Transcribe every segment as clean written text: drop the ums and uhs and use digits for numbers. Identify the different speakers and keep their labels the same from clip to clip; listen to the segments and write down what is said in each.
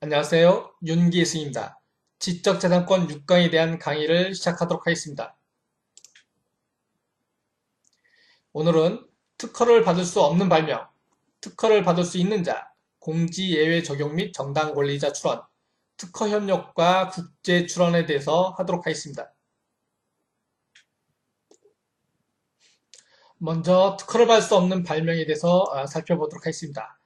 Speaker 1: 안녕하세요. 윤기승입니다. 지적재산권 6강에 대한 강의를 시작하도록 하겠습니다. 오늘은 특허를 받을 수 없는 발명, 특허를 받을 수 있는 자, 공지예외 적용 및 정당 권리자 출원, 특허 협력과 국제 출원에 대해서 하도록 하겠습니다. 먼저 특허를 받을 수 없는 발명에 대해서 살펴보도록 하겠습니다.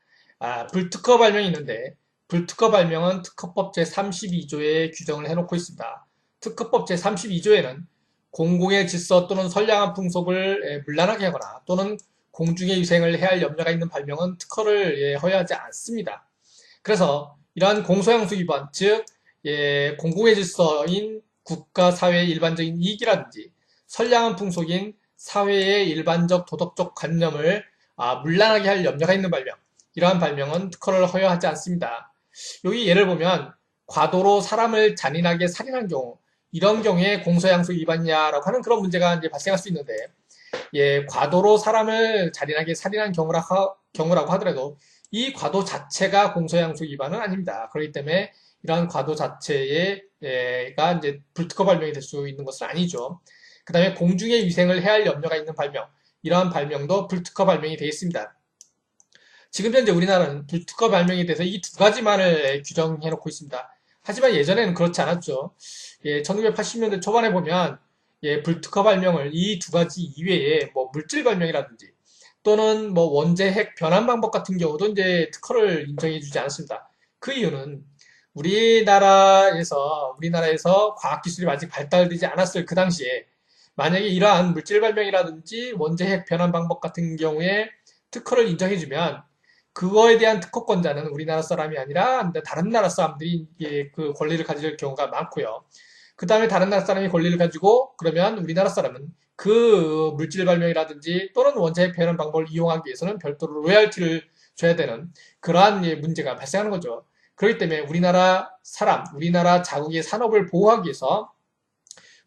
Speaker 1: 불특허 발명이 있는데 불특허 발명은 특허법 제32조에 규정을 해놓고 있습니다. 특허법 제32조에는 공공의 질서 또는 선량한 풍속을 문란하게 하거나 또는 공중의 위생을 해할 염려가 있는 발명은 특허를 허용하지 않습니다. 그래서 이러한 공소양수 위반, 즉 공공의 질서인 국가, 사회의 일반적인 이익이라든지 선량한 풍속인 사회의 일반적 도덕적 관념을 문란하게 할 염려가 있는 발명, 이러한 발명은 특허를 허용하지 않습니다. 여기 예를 보면 과도로 사람을 잔인하게 살인한 경우, 이런 경우에 공소양수 위반이냐라고 하는 그런 문제가 이제 발생할 수 있는데, 과도로 사람을 잔인하게 살인한 경우라고 하더라도 이 과도 자체가 공소양수 위반은 아닙니다. 그렇기 때문에 이러한 과도 자체가 이제 불특허 발명이 될 수 있는 것은 아니죠. 그 다음에 공중의 위생을 해할 염려가 있는 발명, 이러한 발명도 불특허 발명이 되겠습니다. 지금 현재 우리나라는 불특허 발명에 대해서 이 두 가지만을 규정해 놓고 있습니다. 하지만 예전에는 그렇지 않았죠. 1980년대 초반에 보면 불특허 발명을 이 두 가지 이외에 뭐 물질 발명이라든지 또는 뭐 원재 핵 변환 방법 같은 경우도 이제 특허를 인정해 주지 않습니다. 그 이유는 우리나라에서 과학기술이 아직 발달되지 않았을 그 당시에 만약에 이러한 물질 발명이라든지 원재 핵 변환 방법 같은 경우에 특허를 인정해주면 그거에 대한 특허권자는 우리나라 사람이 아니라 다른 나라 사람들이 그 권리를 가질 경우가 많고요. 그 다음에 다른 나라 사람이 권리를 가지고 그러면 우리나라 사람은 그 물질 발명이라든지 또는 원자핵 변환 방법을 이용하기 위해서는 별도로 로열티를 줘야 되는 그러한 문제가 발생하는 거죠. 그렇기 때문에 우리나라 자국의 산업을 보호하기 위해서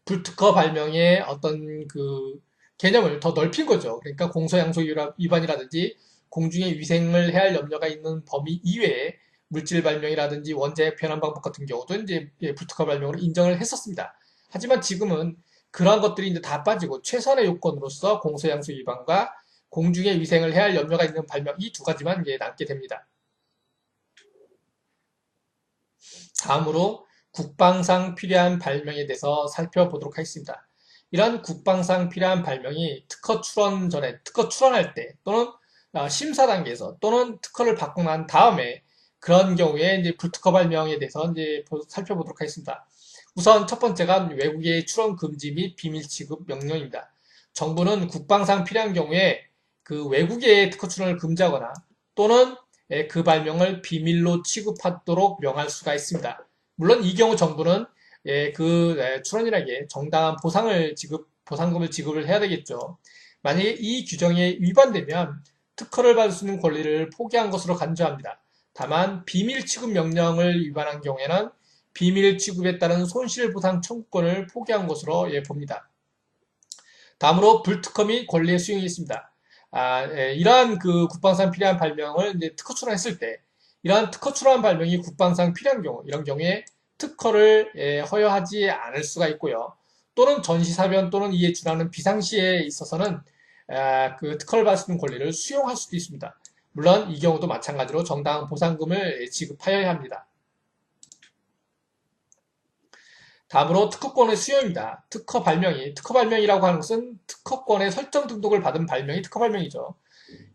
Speaker 1: 불특허 발명의 어떤 그 개념을 더 넓힌 거죠. 그러니까 공소양수 위반이라든지 공중의 위생을 해야 할 염려가 있는 범위 이외에 물질 발명이라든지 원자핵 변환 방법 같은 경우도 이제 불특허 발명으로 인정을 했었습니다. 하지만 지금은 그러한 것들이 이제 다 빠지고 최선의 요건으로서 공소양수 위반과 공중의 위생을 해야 할 염려가 있는 발명 이 두 가지만 이제 남게 됩니다. 다음으로 국방상 필요한 발명에 대해서 살펴보도록 하겠습니다. 이런 국방상 필요한 발명이 특허 출원 전에, 특허 출원할 때 또는 심사 단계에서 또는 특허를 받고 난 다음에 그런 경우에 이제 불특허 발명에 대해서 이제 살펴보도록 하겠습니다. 우선 첫 번째가 외국의 출원 금지 및 비밀 취급 명령입니다. 정부는 국방상 필요한 경우에 그 외국의 특허 출원을 금지하거나 또는 그 발명을 비밀로 취급하도록 명할 수가 있습니다. 물론 이 경우 정부는 출원인에게 정당한 보상금을 지급을 해야 되겠죠. 만약에 이 규정에 위반되면 특허를 받을 수 있는 권리를 포기한 것으로 간주합니다. 다만 비밀 취급 명령을 위반한 경우에는 비밀 취급에 따른 손실보상 청구권을 포기한 것으로 봅니다. 다음으로 불특허 및 권리의 수용이 있습니다. 이러한 그 국방상 필요한 발명을 이제 특허 출원했을 때, 이러한 특허 출원 발명이 국방상 필요한 경우, 이런 경우에 특허를 허용하지 않을 수가 있고요. 또는 전시사변 또는 이에 준하는 비상시에 있어서는 그 특허를 받을 수 있는 권리를 수용할 수도 있습니다. 물론 이 경우도 마찬가지로 정당한 보상금을 지급하여야 합니다. 다음으로 특허권의 수요입니다. 특허 발명이라고 하는 것은 특허권의 설정 등록을 받은 발명이 특허 발명이죠.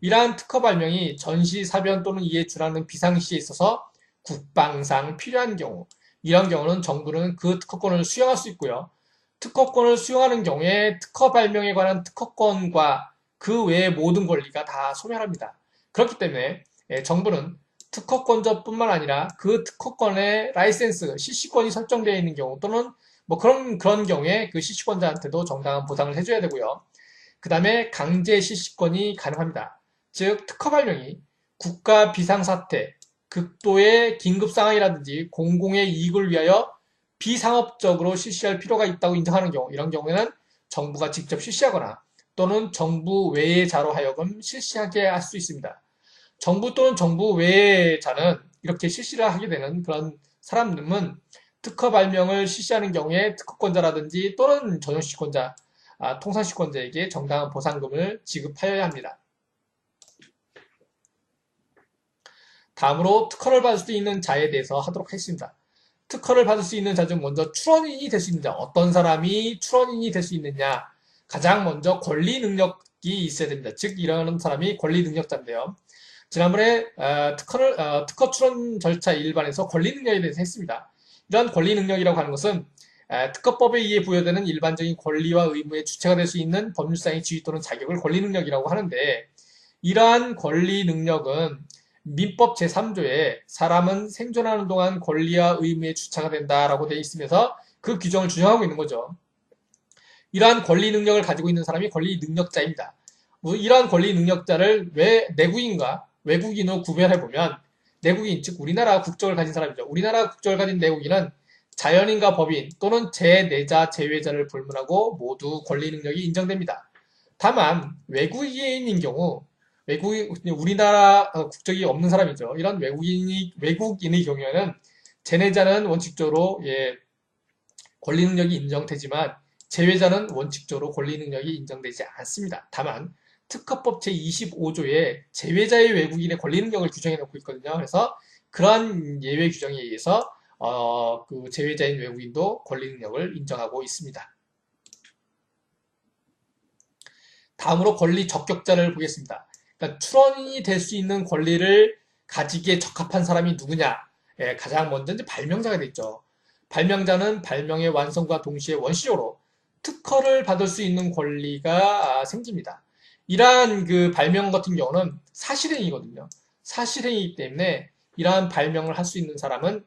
Speaker 1: 이러한 특허 발명이 전시, 사변 또는 이에 준하는 비상시에 있어서 국방상 필요한 경우, 이런 경우는 정부는 그 특허권을 수용할 수 있고요. 특허권을 수용하는 경우에 특허 발명에 관한 특허권과 그 외의 모든 권리가 다 소멸합니다. 그렇기 때문에 정부는 특허권자뿐만 아니라 그 특허권의 라이센스, CC권이 설정되어 있는 경우 또는 뭐 그런 경우에 그 CC권자한테도 정당한 보상을 해줘야 되고요. 그 다음에 강제 CC권이 가능합니다. 즉 특허 발명이 국가 비상사태, 극도의 긴급 상황이라든지 공공의 이익을 위하여 비상업적으로 실시할 필요가 있다고 인정하는 경우, 이런 경우에는 정부가 직접 실시하거나 또는 정부 외의 자로 하여금 실시하게 할 수 있습니다. 정부 또는 정부 외의 자는 이렇게 실시를 하게 되는 그런 사람들은 특허 발명을 실시하는 경우에 특허권자라든지 또는 전용시권자, 통상시권자에게 정당한 보상금을 지급하여야 합니다. 다음으로 특허를 받을 수 있는 자에 대해서 하도록 하겠습니다. 특허를 받을 수 있는 자 중 먼저 출원인이 될 수 있는 자, 어떤 사람이 출원인이 될 수 있느냐, 가장 먼저 권리 능력이 있어야 됩니다. 즉 이런 사람이 권리 능력자인데요. 지난번에 특허 출원 절차 일반에서 권리 능력에 대해서 했습니다. 이러한 권리 능력이라고 하는 것은 특허법에 의해 부여되는 일반적인 권리와 의무의 주체가 될 수 있는 법률상의 지위 또는 자격을 권리 능력이라고 하는데, 이러한 권리 능력은 민법 제3조에 사람은 생존하는 동안 권리와 의무의 주체가 된다라고 되어 있으면서 그 규정을 준용하고 있는 거죠. 이러한 권리 능력을 가지고 있는 사람이 권리 능력자입니다. 이러한 권리 능력자를 왜 내국인과 외국인으로 구별해보면, 내국인, 즉 우리나라 국적을 가진 사람이죠. 우리나라 국적을 가진 내국인은 자연인과 법인 또는 제4자, 제외자를 불문하고 모두 권리 능력이 인정됩니다. 다만 외국인인 경우, 우리나라 국적이 없는 사람이죠. 이런 외국인의 경우에는 제내자는 원칙적으로 권리 능력이 인정되지만 제외자는 원칙적으로 권리 능력이 인정되지 않습니다. 다만 특허법 제25조에 제외자의 외국인의 권리 능력을 규정해 놓고 있거든요. 그래서 그러한 예외 규정에 의해서 그 제외자인 외국인도 권리 능력을 인정하고 있습니다. 다음으로 권리 적격자를 보겠습니다. 그러니까 출원인이 될 수 있는 권리를 가지기에 적합한 사람이 누구냐? 가장 먼저 이제 발명자가 되죠. 발명자는 발명의 완성과 동시에 원시적으로 특허를 받을 수 있는 권리가 생깁니다. 이러한 그 발명 같은 경우는 사실행위거든요. 사실행위이기 때문에 이러한 발명을 할 수 있는 사람은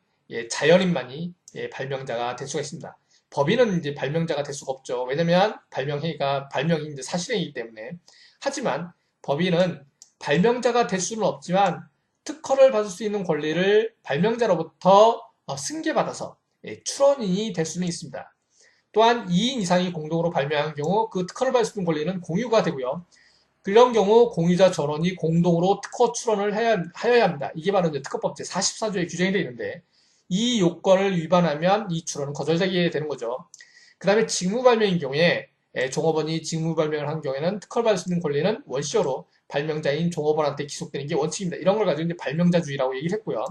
Speaker 1: 자연인만이 발명자가 될 수가 있습니다. 법인은 이제 발명자가 될 수가 없죠. 왜냐면 발명이 이제 사실행위이기 때문에. 하지만 법인은 발명자가 될 수는 없지만 특허를 받을 수 있는 권리를 발명자로부터 승계받아서 출원인이 될 수는 있습니다. 또한 2인 이상이 공동으로 발명한 경우 그 특허를 받을 수 있는 권리는 공유가 되고요. 그런 경우 공유자 전원이 공동으로 특허 출원을 하여야 합니다. 이게 바로 이제 특허법 제44조에 규정이 되어 있는데, 이 요건을 위반하면 이 출원은 거절되게 되는 거죠. 그 다음에 직무발명인 경우에 종업원이 직무발명을 한 경우에는 특허를 받을 수 있는 권리는 원시적으로 발명자인 종업원한테 기속되는 게 원칙입니다. 이런 걸 가지고 이제 발명자주의라고 얘기를 했고요.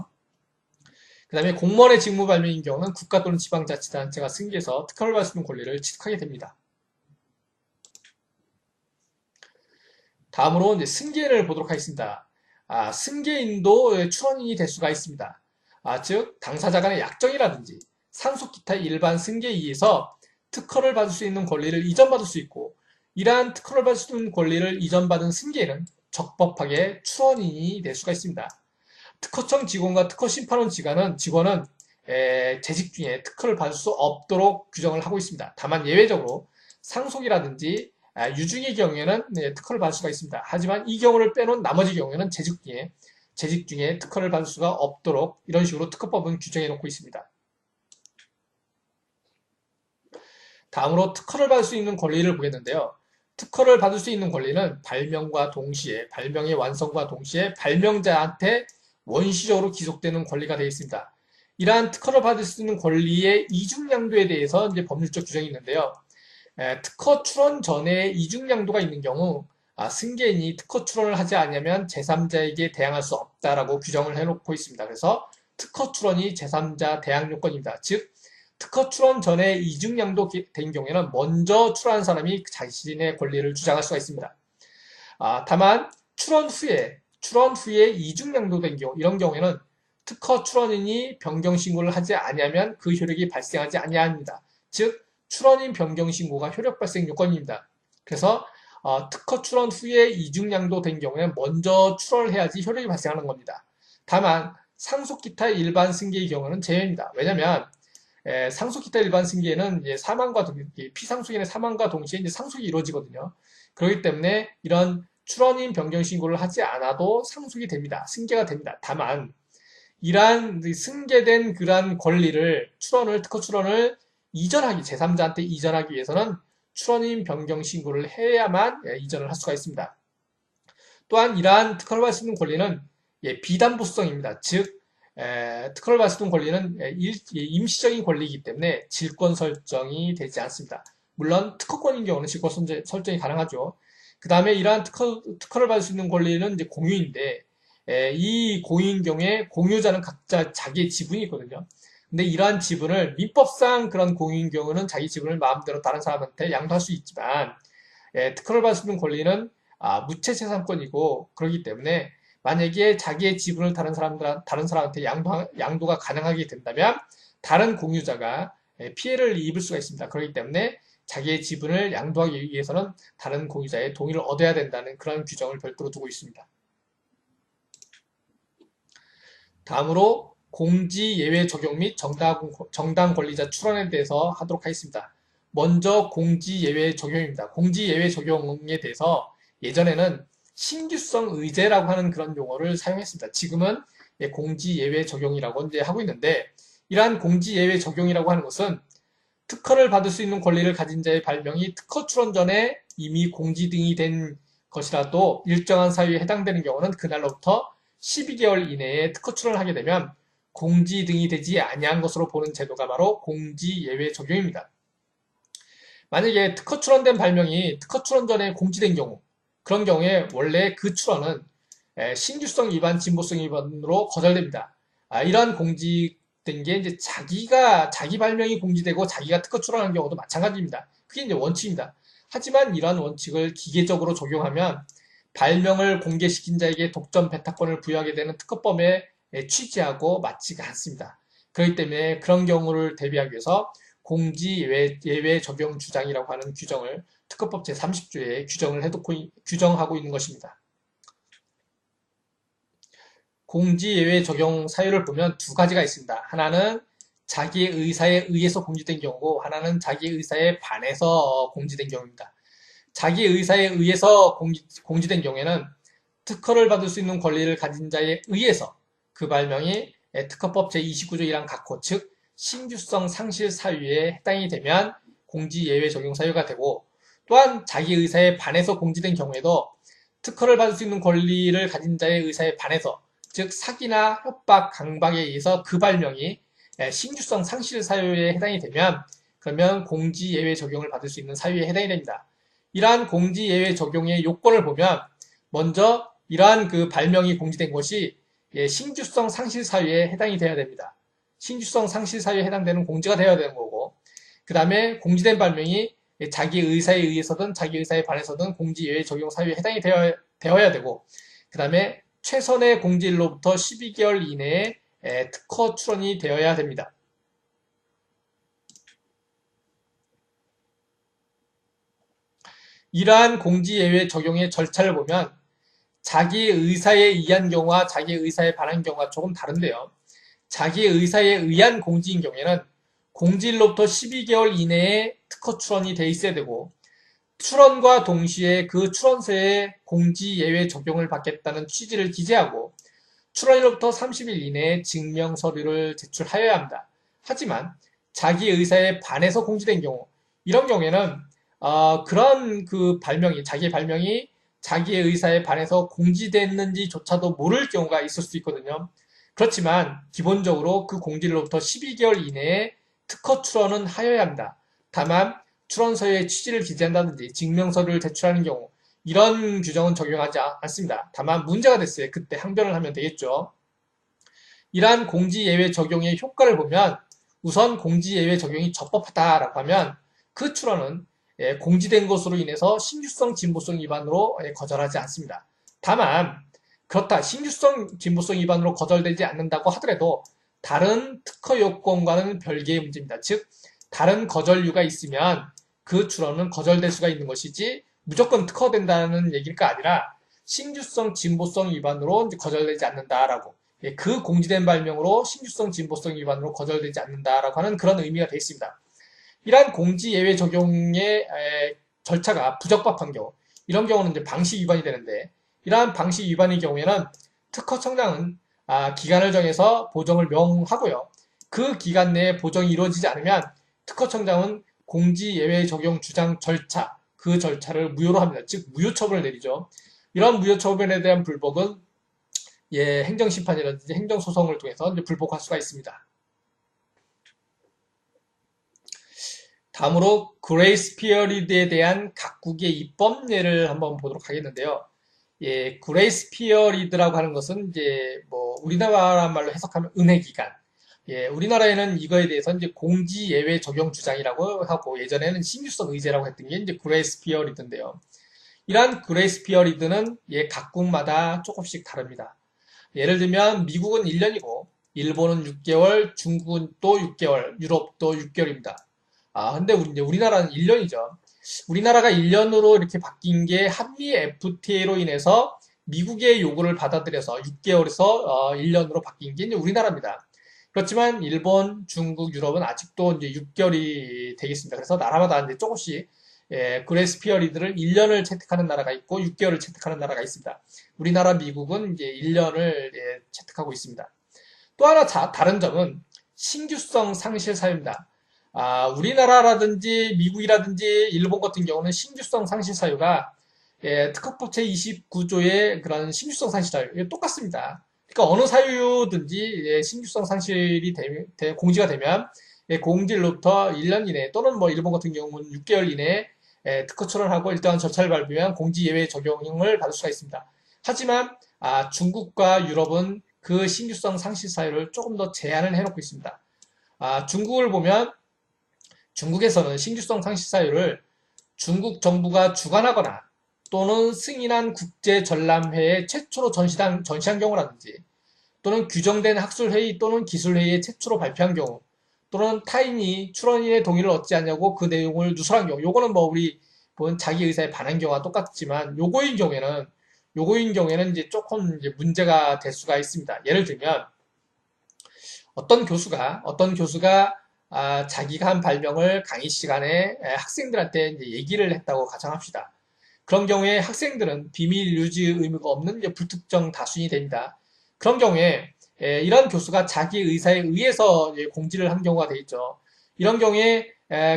Speaker 1: 그 다음에 공무원의 직무발명인 경우는 국가 또는 지방자치단체가 승계해서 특허를 받을 수 있는 권리를 취득하게 됩니다. 다음으로 이제 승계를 보도록 하겠습니다. 승계인도 출원인이 될 수가 있습니다. 즉 당사자 간의 약정이라든지 상속 기타 일반 승계에 의해서 특허를 받을 수 있는 권리를 이전받을 수 있고, 이러한 특허를 받을 수 있는 권리를 이전받은 승계인은 적법하게 출원인이 될 수가 있습니다. 특허청 직원과 특허심판원 직원은 재직 중에 특허를 받을 수 없도록 규정을 하고 있습니다. 다만 예외적으로 상속이라든지 유증의 경우에는 특허를 받을 수가 있습니다. 하지만 이 경우를 빼놓은 나머지 경우에는 재직 중에 특허를 받을 수가 없도록 이런 식으로 특허법은 규정해 놓고 있습니다. 다음으로 특허를 받을 수 있는 권리를 보겠는데요. 특허를 받을 수 있는 권리는 발명의 완성과 동시에 발명자한테 원시적으로 기속되는 권리가 되어 있습니다. 이러한 특허를 받을 수 있는 권리의 이중양도에 대해서 이제 법률적 규정이 있는데요. 특허 출원 전에 이중양도가 있는 경우 승계인이 특허 출원을 하지 않으면 제3자에게 대항할 수 없다라고 규정을 해놓고 있습니다. 그래서 특허 출원이 제3자 대항 요건입니다. 즉 특허 출원 전에 이중양도 된 경우에는 먼저 출원한 사람이 자신의 권리를 주장할 수가 있습니다. 다만 출원 후에 이중양도된 경우, 이런 경우에는 특허 출원인이 변경 신고를 하지 아니하면 그 효력이 발생하지 아니합니다. 즉 출원인 변경 신고가 효력 발생 요건입니다. 그래서 특허 출원 후에 이중양도된 경우에는 먼저 출원을 해야지 효력이 발생하는 겁니다. 다만 상속 기타 일반 승계의 경우는 제외입니다. 왜냐하면 상속 기타 일반 승계에는 피상속인의 사망과 동시에 이제 상속이 이루어지거든요. 그렇기 때문에 이런 출원인 변경 신고를 하지 않아도 상속이 됩니다. 승계가 됩니다. 다만 이러한 승계된 그러한 권리를 특허 출원을 제3자한테 이전하기 위해서는 출원인 변경 신고를 해야만 이전을 할 수가 있습니다. 또한 이러한 특허를 받을 수 있는 권리는 비담보성입니다. 즉 특허를 받을 수 있는 권리는 임시적인 권리이기 때문에 질권 설정이 되지 않습니다. 물론 특허권인 경우는 질권 설정이 가능하죠. 그 다음에 이러한 특허를 받을 수 있는 권리는 이제 공유인데, 이 공유인 경우에 공유자는 각자 자기의 지분이 있거든요. 근데 이러한 지분을 민법상 그런 공유인 경우는 자기 지분을 마음대로 다른 사람한테 양도할 수 있지만, 특허를 받을 수 있는 권리는 무채재산권이고 그렇기 때문에 만약에 자기의 지분을 다른 사람한테 양도가 가능하게 된다면 다른 공유자가 피해를 입을 수가 있습니다. 그렇기 때문에 자기의 지분을 양도하기 위해서는 다른 공유자의 동의를 얻어야 된다는 그런 규정을 별도로 두고 있습니다. 다음으로 공지 예외 적용 및 정당 권리자 출원에 대해서 하도록 하겠습니다. 먼저 공지 예외 적용입니다. 공지 예외 적용에 대해서 예전에는 신규성 의제라고 하는 그런 용어를 사용했습니다. 지금은 공지 예외 적용이라고 이제 하고 있는데, 이러한 공지 예외 적용이라고 하는 것은 특허를 받을 수 있는 권리를 가진 자의 발명이 특허 출원 전에 이미 공지 등이 된 것이라도 일정한 사유에 해당되는 경우는 그날로부터 12개월 이내에 특허 출원을 하게 되면 공지 등이 되지 아니한 것으로 보는 제도가 바로 공지 예외 적용입니다. 만약에 특허 출원된 발명이 특허 출원 전에 공지된 경우, 그런 경우에 원래 그 출원은 신규성 위반, 진보성 위반으로 거절됩니다. 이러한 공지된 게 이제 자기 발명이 공지되고 자기가 특허 출원한 경우도 마찬가지입니다. 그게 이제 원칙입니다. 하지만 이러한 원칙을 기계적으로 적용하면 발명을 공개시킨 자에게 독점 배타권을 부여하게 되는 특허법의 취지하고 맞지가 않습니다. 그렇기 때문에 그런 경우를 대비하기 위해서 공지 예외 적용 주장이라고 하는 규정을 특허법 제30조에 규정하고 있는 것입니다. 공지 예외 적용 사유를 보면 두 가지가 있습니다. 하나는 자기의 의사에 의해서 공지된 경우고, 하나는 자기의 의사에 반해서 공지된 경우입니다. 자기의 의사에 의해서 공지된 경우에는 특허를 받을 수 있는 권리를 가진 자에 의해서 그 발명이 특허법 제29조 1항 각호, 즉 신규성 상실 사유에 해당이 되면 공지 예외 적용 사유가 되고, 또한 자기 의사에 반해서 공지된 경우에도 특허를 받을 수 있는 권리를 가진 자의 의사에 반해서, 즉 사기나 협박, 강박에 의해서 그 발명이 신규성 상실 사유에 해당이 되면 그러면 공지 예외 적용을 받을 수 있는 사유에 해당이 됩니다. 이러한 공지 예외 적용의 요건을 보면 먼저 이러한 그 발명이 공지된 것이 신규성 상실 사유에 해당이 되어야 됩니다. 신규성 상실 사유에 해당되는 공지가 되어야 되는 거고, 그 다음에 공지된 발명이 자기 의사에 의해서든 자기 의사에 반해서든 공지 예외 적용 사유에 해당이 되어야 되고, 그 다음에 최선의 공지일로부터 12개월 이내에 특허 출원이 되어야 됩니다. 이러한 공지 예외 적용의 절차를 보면 자기 의사에 의한 경우와 자기 의사에 반한 경우가 조금 다른데요. 자기 의사에 의한 공지인 경우에는 공지일로부터 12개월 이내에 특허 출원이 돼 있어야 되고, 출원과 동시에 그 출원서에 공지 예외 적용을 받겠다는 취지를 기재하고 출원일로부터 30일 이내에 증명 서류를 제출하여야 합니다. 하지만 자기 의사에 반해서 공지된 경우, 이런 경우에는 그런 그 자기 발명이 자기의 의사에 반해서 공지됐는지조차도 모를 경우가 있을 수 있거든요. 그렇지만 기본적으로 그 공지일로부터 12개월 이내에 특허 출원은 하여야 합니다. 다만 출원서의 취지를 기재한다든지 증명서류를 제출하는 경우, 이런 규정은 적용하지 않습니다. 다만 문제가 됐어요. 그때 항변을 하면 되겠죠. 이러한 공지 예외 적용의 효과를 보면 우선 공지 예외 적용이 적법하다라고 하면 그 출원은 공지된 것으로 인해서 신규성 진보성 위반으로 거절하지 않습니다. 다만 그렇다, 신규성 진보성 위반으로 거절되지 않는다고 하더라도 다른 특허 요건과는 별개의 문제입니다. 즉 다른 거절류가 있으면 그 출원은 거절될 수가 있는 것이지 무조건 특허된다는 얘기가 아니라 신규성 진보성 위반으로 거절되지 않는다라고, 그 공지된 발명으로 신규성 진보성 위반으로 거절되지 않는다라고 하는 그런 의미가 되어 있습니다. 이러한 공지 예외 적용의 절차가 부적법한 경우, 이런 경우는 이제 방식 위반이 되는데, 이러한 방식 위반의 경우에는 특허청장은 기간을 정해서 보정을 명하고요. 그 기간 내에 보정이 이루어지지 않으면 특허청장은 공지 예외 적용 주장 절차, 그 절차를 무효로 합니다. 즉 무효처분을 내리죠. 이런 무효처분에 대한 불복은 행정심판이라든지 행정소송을 통해서 이제 불복할 수가 있습니다. 다음으로 그레이스 피어리드에 대한 각국의 입법 예를 한번 보도록 하겠는데요. 그레이스 피어리드라고 하는 것은 이제 뭐 우리나라 말로 해석하면 은혜 기간. 우리나라에는 이거에 대해서 이제 공지 예외 적용 주장이라고 하고 예전에는 신규성 의제라고 했던 게 이제 그레이스 피어리드인데요. 이러한 그레이스 피어리드는 각국마다 조금씩 다릅니다. 예를 들면 미국은 1년이고 일본은 6개월, 중국은 또 6개월, 유럽도 6개월입니다. 근데 우리나라는 1년이죠. 우리나라가 1년으로 이렇게 바뀐 게 한미 FTA로 인해서 미국의 요구를 받아들여서 6개월에서 1년으로 바뀐 게 이제 우리나라입니다. 그렇지만 일본, 중국, 유럽은 아직도 이제 6개월이 되겠습니다. 그래서 나라마다 이제 조금씩 그레이스 피어리드를 1년을 채택하는 나라가 있고 6개월을 채택하는 나라가 있습니다. 우리나라, 미국은 이제 1년을 채택하고 있습니다. 또 하나 다른 점은 신규성 상실 사유입니다. 우리나라라든지 미국이라든지 일본 같은 경우는 신규성 상실 사유가 특허법 제29조의 그런 신규성 상실 사유 똑같습니다. 그러니까 어느 사유든지 신규성 상실이 공지가 되면 공지일로부터 1년 이내 또는 뭐 일본 같은 경우는 6개월 이내에 특허 출원하고 일정한 절차를 밟으면 공지 예외 적용을 받을 수가 있습니다. 하지만 중국과 유럽은 그 신규성 상실 사유를 조금 더 제한을 해놓고 있습니다. 중국을 보면 중국에서는 신규성 상실 사유를 중국 정부가 주관하거나 또는 승인한 국제전람회에 최초로 전시한 경우라든지 또는 규정된 학술회의 또는 기술회의에 최초로 발표한 경우 또는 타인이 출원인의 동의를 얻지 않냐고 그 내용을 누설한 경우 요거는 뭐 우리 본 자기 의사에 반한 경우와 똑같지만 요거인 경우에는 이제 조금 이제 문제가 될 수가 있습니다. 예를 들면 어떤 교수가 자기가 한 발명을 강의 시간에 학생들한테 이제 얘기를 했다고 가정합시다. 그런 경우에 학생들은 비밀 유지 의무가 없는 불특정 다수인이 됩니다. 그런 경우에 이런 교수가 자기 의사에 의해서 공지를 한 경우가 되겠죠. 이런 경우에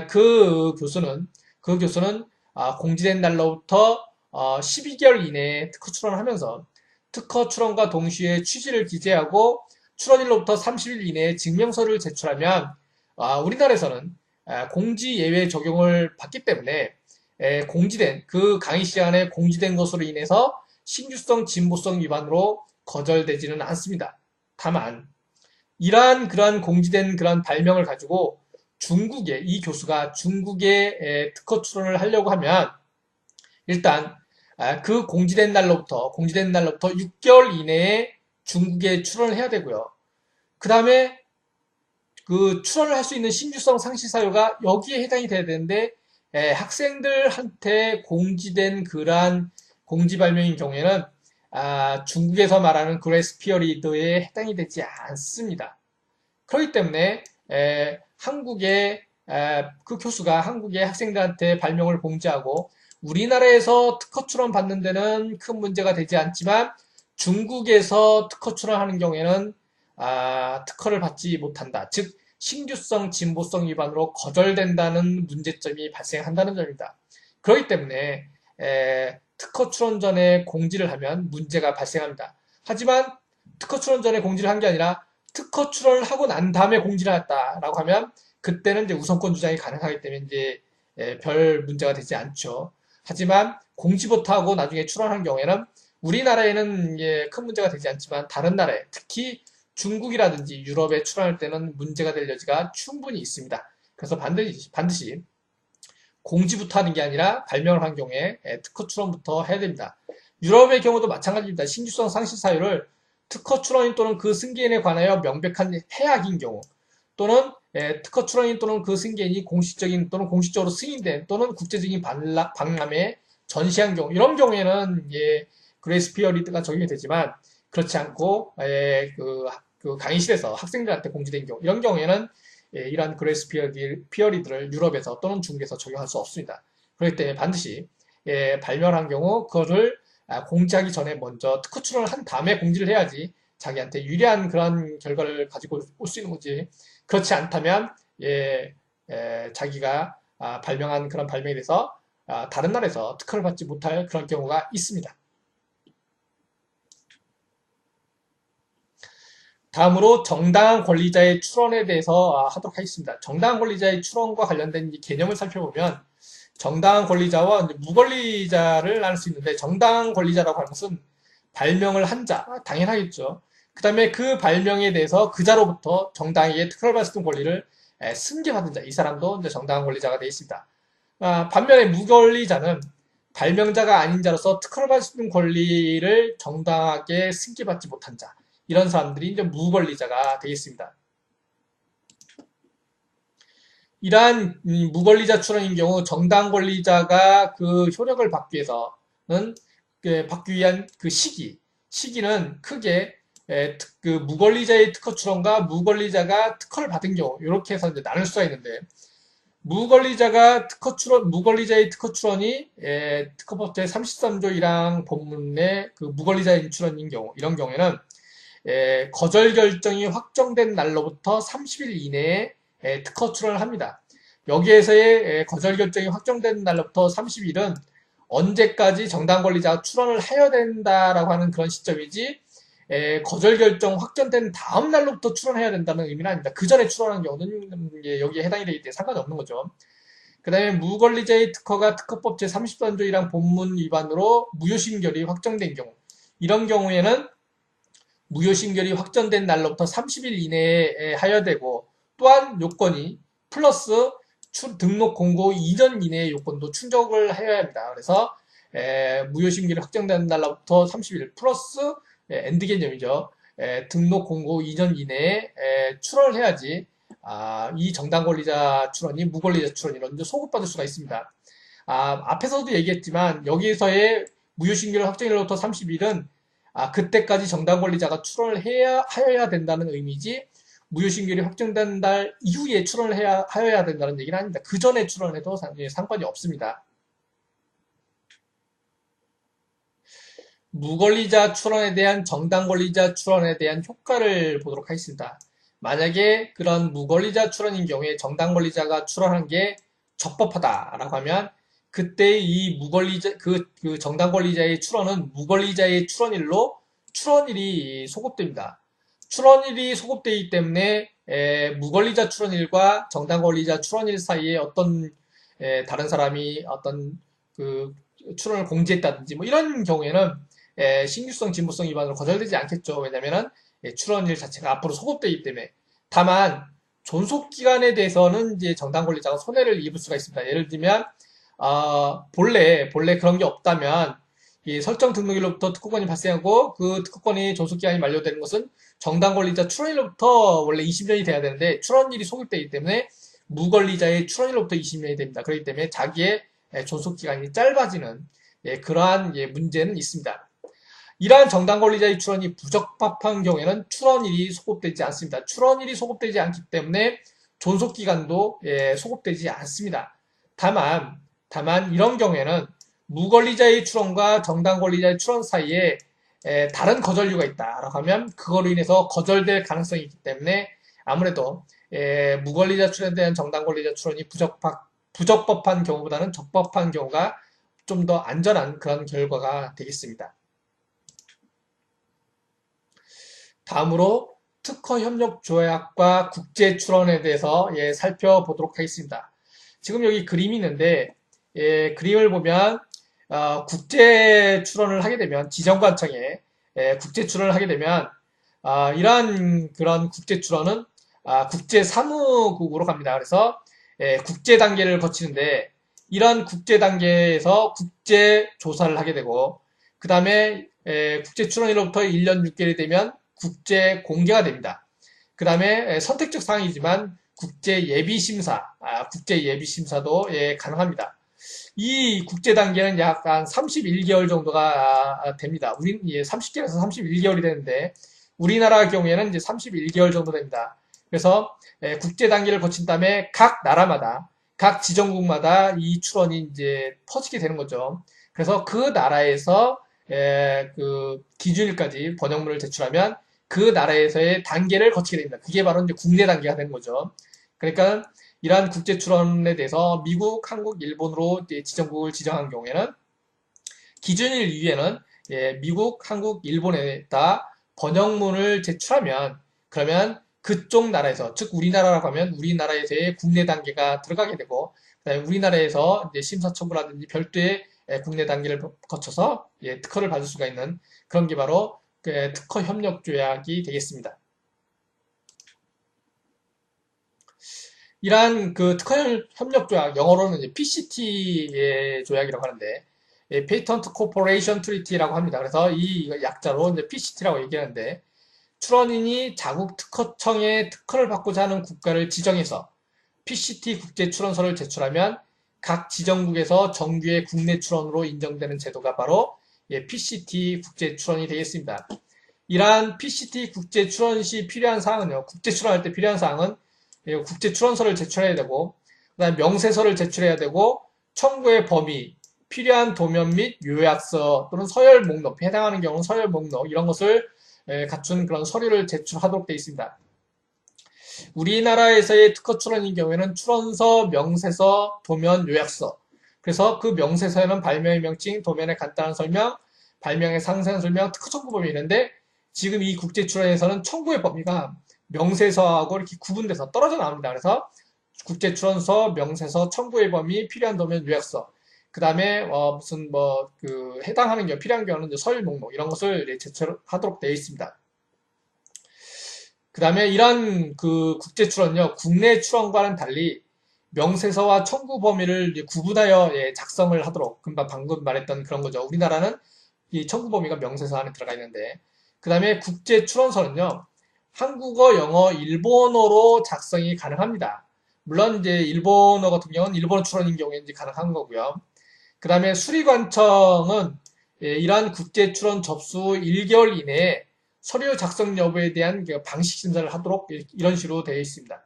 Speaker 1: 그 교수는 공지된 날로부터 12개월 이내에 특허 출원을 하면서 특허 출원과 동시에 취지를 기재하고 출원일로부터 30일 이내에 증명서를 제출하면 우리나라에서는 공지 예외 적용을 받기 때문에 공지된 그 강의 시간에 공지된 것으로 인해서 신규성 진보성 위반으로 거절되지는 않습니다. 다만 그러한 공지된 그런 발명을 가지고 이 교수가 중국에 특허 출원을 하려고 하면 일단 그 공지된 날로부터 6개월 이내에 중국에 출원을 해야 되고요. 그 다음에 그 출원을 할 수 있는 신규성 상실 사유가 여기에 해당이 돼야 되는데 학생들한테 공지된 그러한 공지 발명인 경우에는 중국에서 말하는 그레이스 피어리드에 해당이 되지 않습니다. 그렇기 때문에 그 교수가 한국의 학생들한테 발명을 공지하고 우리나라에서 특허 출원 받는 데는 큰 문제가 되지 않지만 중국에서 특허 출원하는 경우에는 특허를 받지 못한다. 즉 신규성, 진보성 위반으로 거절된다는 문제점이 발생한다는 점입니다. 그렇기 때문에 특허 출원 전에 공지를 하면 문제가 발생합니다. 하지만 특허 출원 전에 공지를 한 게 아니라 특허 출원을 하고 난 다음에 공지를 했다라고 하면 그때는 이제 우선권 주장이 가능하기 때문에 이제 별 문제가 되지 않죠. 하지만 공지부터 하고 나중에 출원한 경우에는 우리나라에는 큰 문제가 되지 않지만 다른 나라에 특히 중국이라든지 유럽에 출원할 때는 문제가 될 여지가 충분히 있습니다. 그래서 반드시 공지부터 하는 게 아니라 발명을 한 경우에 특허 출원부터 해야 됩니다. 유럽의 경우도 마찬가지입니다. 신규성 상실 사유를 특허 출원인 또는 그 승계인에 관하여 명백한 해악인 경우 또는 특허 출원인 또는 그 승계인이 공식적인 또는 공식적으로 승인된 또는 국제적인 박람회에 전시한 경우 이런 경우에는 그레이스 피어리드가 적용이 되지만 그렇지 않고 그 강의실에서 학생들한테 공지된 경우 이런 경우에는 이러한 그레이스 피어리드를 유럽에서 또는 중국에서 적용할 수 없습니다. 그렇기 때문에 반드시 발명한 경우 그거를 공지하기 전에 먼저 특허 출원을 한 다음에 공지를 해야지 자기한테 유리한 그런 결과를 가지고 올 수 있는 거지. 그렇지 않다면 자기가 발명한 그런 발명에 대해서 다른 나라에서 특허를 받지 못할 그런 경우가 있습니다. 다음으로 정당한 권리자의 출원에 대해서 하도록 하겠습니다. 정당한 권리자의 출원과 관련된 이 개념을 살펴보면 정당한 권리자와 무권리자를 나눌 수 있는데 정당한 권리자라고 하는 것은 발명을 한 자, 당연하겠죠. 그 다음에 그 발명에 대해서 그 자로부터 정당하게 특허를 받을 수 있는 권리를 승계받은 자, 이 사람도 이제 정당한 권리자가 되어 있습니다. 반면에 무권리자는 발명자가 아닌 자로서 특허를 받을 수 있는 권리를 정당하게 승계받지 못한 자, 이런 사람들이 이제 무권리자가 되겠습니다. 이러한 무권리자 출원인 경우 정당 권리자가 그 효력을 받기 위해서는 받기 위한 그 시기는 크게 그 무권리자의 특허 출원과 무권리자가 특허를 받은 경우 이렇게 해서 이제 나눌 수가 있는데 무권리자의 특허 출원이 특허법 제33조 1항 본문의 그 무권리자의 출원인 경우 이런 경우에는 거절 결정이 확정된 날로부터 30일 이내에 특허 출원을 합니다. 여기에서의 거절 결정이 확정된 날로부터 30일은 언제까지 정당 권리자가 출원을 해야 된다라고 하는 그런 시점이지 거절 결정 확정된 다음 날로부터 출원해야 된다는 의미는 아닙니다. 그 전에 출원하는 경우는 여기에 해당이 되기 때문에 상관이 없는 거죠. 그 다음에 무권리자의 특허가 특허법 제33조 1항 본문 위반으로 무효심결이 확정된 경우 이런 경우에는 무효심결이 확정된 날로부터 30일 이내에 하여되고 또한 요건이 플러스 등록 공고 이전 이내의 요건도 충족을 해야 합니다. 그래서 무효심결이 확정된 날로부터 30일 플러스 엔드 개념이죠. 등록 공고 이전 이내에 출원을 해야지 이 정당 권리자 출원이 무권리자 출원이로 이제 소급받을 수가 있습니다. 앞에서도 얘기했지만 여기에서의 무효심결 확정일로부터 30일은 그때까지 정당 권리자가 출원을 하여야 된다는 의미지 무효심결이 확정된 날 이후에 출원을 하여야 된다는 얘기는 아닙니다. 그 전에 출원해도 상관이 없습니다. 무권리자 출원에 대한 정당 권리자 출원에 대한 효과를 보도록 하겠습니다. 만약에 그런 무권리자 출원인 경우에 정당 권리자가 출원한 게 적법하다라고 하면 그때 이 그 정당 권리자의 출원은 무권리자의 출원일로 출원일이 소급됩니다. 출원일이 소급되기 때문에 무권리자 출원일과 정당 권리자 출원일 사이에 어떤 다른 사람이 어떤 그 출원을 공지했다든지 뭐 이런 경우에는 신규성, 진보성 위반으로 거절되지 않겠죠. 왜냐면은 출원일 자체가 앞으로 소급되기 때문에. 다만 존속 기간에 대해서는 이제 정당 권리자가 손해를 입을 수가 있습니다. 예를 들면 본래 그런 게 없다면 이 설정 등록일로부터 특허권이 발생하고 그 특허권이 존속 기간이 만료되는 것은 정당 권리자 출원일로부터 원래 20년이 돼야 되는데 출원일이 소급되기 때문에 무권리자의 출원일로부터 20년이 됩니다. 그렇기 때문에 자기의 존속 기간이 짧아지는 그러한 문제는 있습니다. 이러한 정당 권리자의 출원이 부적합한 경우에는 출원일이 소급되지 않습니다. 출원일이 소급되지 않기 때문에 존속 기간도 소급되지 않습니다. 다만 이런 경우에는 무권리자의 출원과 정당 권리자의 출원 사이에 다른 거절류가 있다라고 하면 그거로 인해서 거절될 가능성이 있기 때문에 아무래도 무권리자 출원에 대한 정당 권리자 출원이 부적법한 경우보다는 적법한 경우가 좀 더 안전한 그런 결과가 되겠습니다. 다음으로 특허협력조약과 국제출원에 대해서 살펴보도록 하겠습니다. 지금 여기 그림이 있는데 그림을 보면 국제출원을 하게 되면 지정관청에 국제출원을 하게 되면 이러한 그런 국제출원은 국제사무국으로 갑니다. 그래서 국제 단계를 거치는데 이런 국제 단계에서 국제조사를 하게 되고 그 다음에 국제출원일로부터 1년 6개월이 되면 국제 공개가 됩니다. 그 다음에 선택적 사항이지만 국제 예비심사도 가능합니다. 이 국제 단계는 약 한 31개월 정도가 됩니다. 30개월에서 31개월이 되는데 우리나라 경우에는 이제 31개월 정도 됩니다. 그래서 국제 단계를 거친 다음에 각 나라마다 각 지정국마다 이 출원이 이제 퍼지게 되는 거죠. 그래서 그 나라에서 그 기준일까지 번역문을 제출하면 그 나라에서의 단계를 거치게 됩니다. 그게 바로 이제 국내 단계가 되는 거죠. 그러니까 이러한 국제 출원에 대해서 미국, 한국, 일본으로 지정국을 지정한 경우에는 기준일 이후에는 미국, 한국, 일본에다 번역문을 제출하면 그러면 그쪽 나라에서, 즉 우리나라라고 하면 우리나라에서의 국내 단계가 들어가게 되고, 그다음에 우리나라에서 이제 심사청구라든지 별도의 국내 단계를 거쳐서 특허를 받을 수가 있는 그런 게 바로 특허 협력 조약이 되겠습니다. 이러한 그 특허 협력 조약, 영어로는 이제 PCT의 조약이라고 하는데, Patent Cooperation Treaty라고 합니다. 그래서 이 약자로 이제 PCT라고 얘기하는데, 출원인이 자국 특허청에 특허를 받고자 하는 국가를 지정해서 PCT 국제 출원서를 제출하면 각 지정국에서 정규의 국내 출원으로 인정되는 제도가 바로 PCT 국제 출원이 되겠습니다. 이러한 PCT 국제 출원 시 필요한 사항은요, 국제 출원할 때 필요한 사항은 국제 출원서를 제출해야 되고, 그다음 명세서를 제출해야 되고, 청구의 범위, 필요한 도면 및 요약서 또는 서열 목록, 해당하는 경우는 서열 목록 이런 것을 갖춘 그런 서류를 제출하도록 되어 있습니다. 우리나라에서의 특허 출원인 경우에는 출원서, 명세서, 도면, 요약서. 그래서 그 명세서에는 발명의 명칭, 도면의 간단한 설명, 발명의 상세한 설명, 특허 청구 범위 있는데 지금 이 국제 출원에서는 청구의 범위가 명세서하고 이렇게 구분돼서 떨어져 나옵니다. 그래서 국제 출원서, 명세서, 청구의 범위, 필요한 도면, 요약서. 그 다음에 무슨 해당하는 경우, 필요한 경우는 서열 목록 이런 것을 제출하도록 되어 있습니다. 그 다음에 이러한 그 국제 출원요, 국내 출원과는 달리 명세서와 청구 범위를 구분하여 작성을 하도록, 방금 말했던 그런 거죠. 우리나라는 이 청구 범위가 명세서 안에 들어가 있는데, 그 다음에 국제 출원서는요, 한국어, 영어, 일본어로 작성이 가능합니다. 물론 이제 일본어 같은 경우는 일본어 출원인 경우에 이제 가능한 거고요. 그 다음에 수리관청은 이러한 국제 출원 접수 1개월 이내에 서류 작성 여부에 대한 방식 심사를 하도록 이런 식으로 되어 있습니다.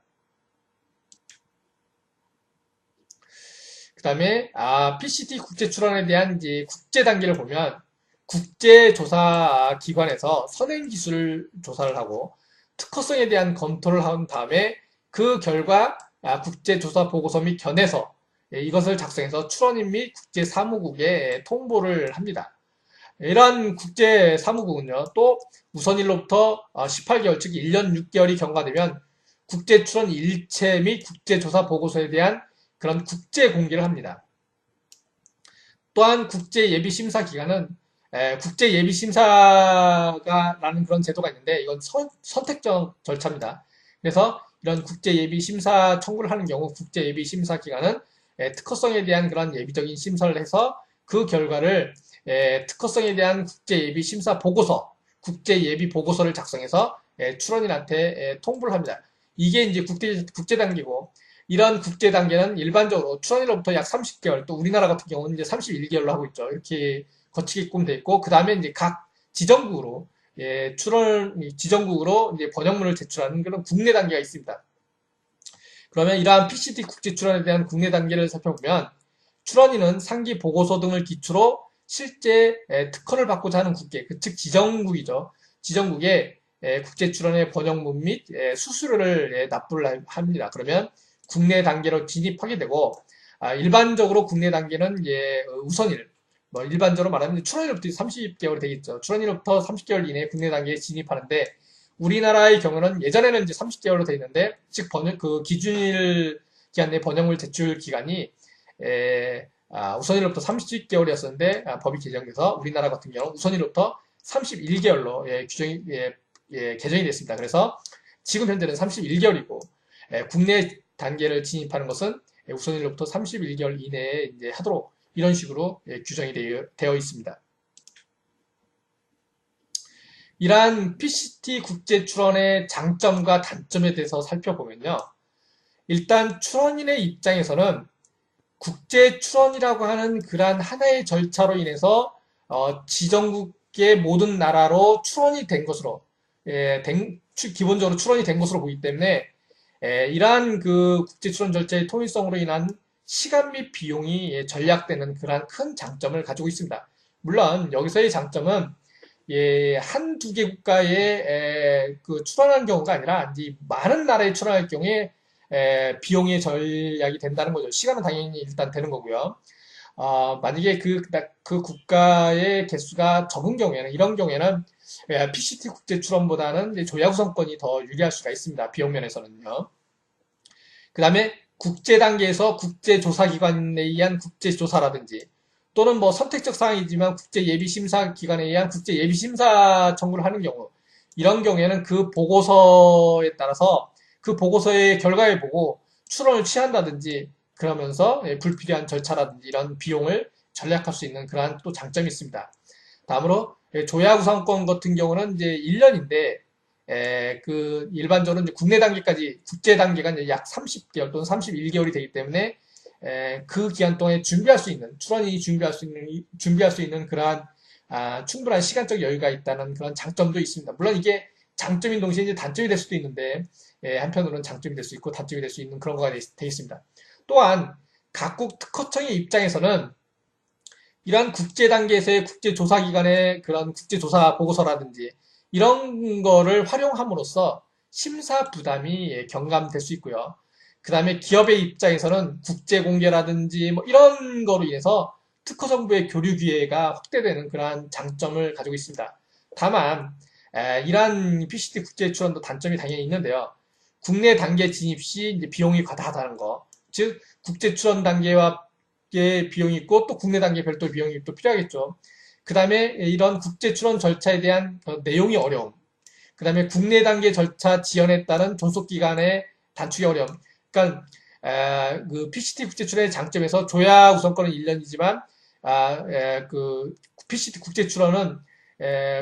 Speaker 1: 그 다음에 PCT 국제 출원에 대한 이제 국제 단계를 보면 국제조사기관에서 선행 기술 조사를 하고 특허성에 대한 검토를 한 다음에 그 결과 국제조사 보고서 및 견해서 이것을 작성해서 출원인 및 국제사무국에 통보를 합니다. 이러한 국제사무국은요, 또 우선일로부터 18개월, 즉 1년 6개월이 경과되면 국제출원 일체 및 국제조사 보고서에 대한 그런 국제 공개를 합니다. 또한 국제예비심사기관은 국제예비심사가라는 그런 제도가 있는데 이건 선택적 절차입니다. 그래서 이런 국제예비심사 청구를 하는 경우 국제예비심사기관은 특허성에 대한 그런 예비적인 심사를 해서 그 결과를 특허성에 대한 국제예비심사 보고서, 국제예비 보고서를 작성해서 출원인한테 통보를 합니다. 이게 이제 국제 단계고, 이런 국제 단계는 일반적으로 출원일로부터 약 30개월, 또 우리나라 같은 경우는 이제 31개월로 하고 있죠. 이렇게 거치게끔 돼 있고, 그 다음에 이제 각 지정국으로 지정국으로 이제 번역문을 제출하는 그런 국내 단계가 있습니다. 그러면 이러한 PCT 국제 출원에 대한 국내 단계를 살펴보면 출원인은 상기 보고서 등을 기초로 실제 특허를 받고자 하는 국계, 즉 지정국이죠. 지정국에 국제 출원의 번역문 및 수수료를 납부를 합니다. 그러면 국내 단계로 진입하게 되고 일반적으로 국내 단계는 우선일, 일반적으로 말하면 출원일부터 30개월이 되겠죠. 출원일부터 30개월 이내에 국내 단계에 진입하는데 우리나라의 경우는 예전에는 이제 30개월로 되어 있는데, 즉 그 기준일 기간 내 번역물 제출 기간이 우선일로부터 30개월이었었는데 법이 개정돼서 우리나라 같은 경우 우선일로부터 31개월로 개정이 됐습니다. 그래서 지금 현재는 31개월이고 국내 단계를 진입하는 것은 우선일로부터 31개월 이내에 이제 하도록 이런 식으로 규정이 되어 있습니다. 이러한 PCT 국제 출원의 장점과 단점에 대해서 살펴보면요. 일단 출원인의 입장에서는 국제 출원이라고 하는 그러한 하나의 절차로 인해서 지정국의 모든 나라로 출원이 된 것으로 기본적으로 출원이 된 것으로 보기 때문에 이러한 그 국제 출원 절차의 통일성으로 인한 시간 및 비용이 절약되는 그러한 큰 장점을 가지고 있습니다. 물론 여기서의 장점은 한두 개 국가에 그 출원하는 경우가 아니라 이제 많은 나라에 출원할 경우에 비용이 절약이 된다는 거죠. 시간은 당연히 일단 되는 거고요. 만약에 그 국가의 개수가 적은 경우에는, 이런 경우에는 PCT 국제 출원보다는 이제 조약 우선권이 더 유리할 수가 있습니다. 비용 면에서는요. 그 다음에 국제 단계에서 국제조사기관에 의한 국제조사라든지 또는 뭐 선택적 사항이지만 국제예비심사기관에 의한 국제예비심사 청구를 하는 경우 이런 경우에는 그 보고서에 따라서 그 보고서의 결과를 보고 출원을 취한다든지 그러면서 불필요한 절차라든지 이런 비용을 절약할 수 있는 그러한 또 장점이 있습니다. 다음으로 조약 우선권 같은 경우는 이제 1년인데 그 일반적으로 이제 국내 단계까지 국제 단계가 이제 약 30개월 또는 31개월이 되기 때문에 그 기간 동안에 준비할 수 있는 출원이 준비할 수 있는 그러한 충분한 시간적 여유가 있다는 그런 장점도 있습니다. 물론 이게 장점인 동시에 이제 단점이 될 수도 있는데 한편으로는 장점이 될 수 있고 단점이 될 수 있는 그런 거가 되어 있습니다. 또한 각국 특허청의 입장에서는 이러한 국제 단계에서의 국제조사기관의 그런 국제조사 보고서라든지 이런 거를 활용함으로써 심사 부담이 경감될 수 있고요. 그 다음에 기업의 입장에서는 국제 공개라든지 뭐 이런 거로 인해서 특허 정보의 교류 기회가 확대되는 그러한 장점을 가지고 있습니다. 다만 이러한 PCT 국제 출원도 단점이 당연히 있는데요. 국내 단계 진입 시 이제 비용이 과다하다는 거, 즉 국제 출원 단계와 비용이 있고 또 국내 단계 별도 비용이 또 필요하겠죠. 그 다음에 이런 국제 출원 절차에 대한 내용이 어려움. 그 다음에 국내 단계 절차 지연에 따른 존속기간의 단축의 어려움. 그러니까 그 PCT 국제 출원의 장점에서 조약 우선권은 1년이지만 그 PCT 국제 출원은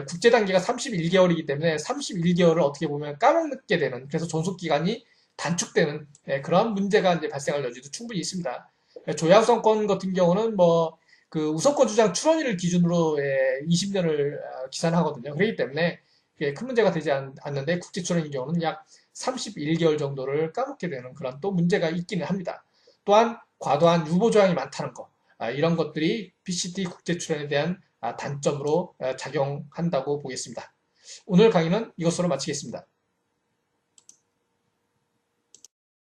Speaker 1: 국제 단계가 31개월이기 때문에 31개월을 어떻게 보면 까먹게 되는 그래서 존속기간이 단축되는 그런 문제가 이제 발생할 여지도 충분히 있습니다. 조약 우선권 같은 경우는 뭐 그 우선권 주장 출원일을 기준으로 20년을 기산하거든요. 그렇기 때문에 큰 문제가 되지 않는데 국제 출원인 경우는 약 31개월 정도를 까먹게 되는 그런 또 문제가 있기는 합니다. 또한 과도한 유보 조항이 많다는 거 이런 것들이 PCT 국제 출원에 대한 단점으로 작용한다고 보겠습니다. 오늘 강의는 이것으로 마치겠습니다.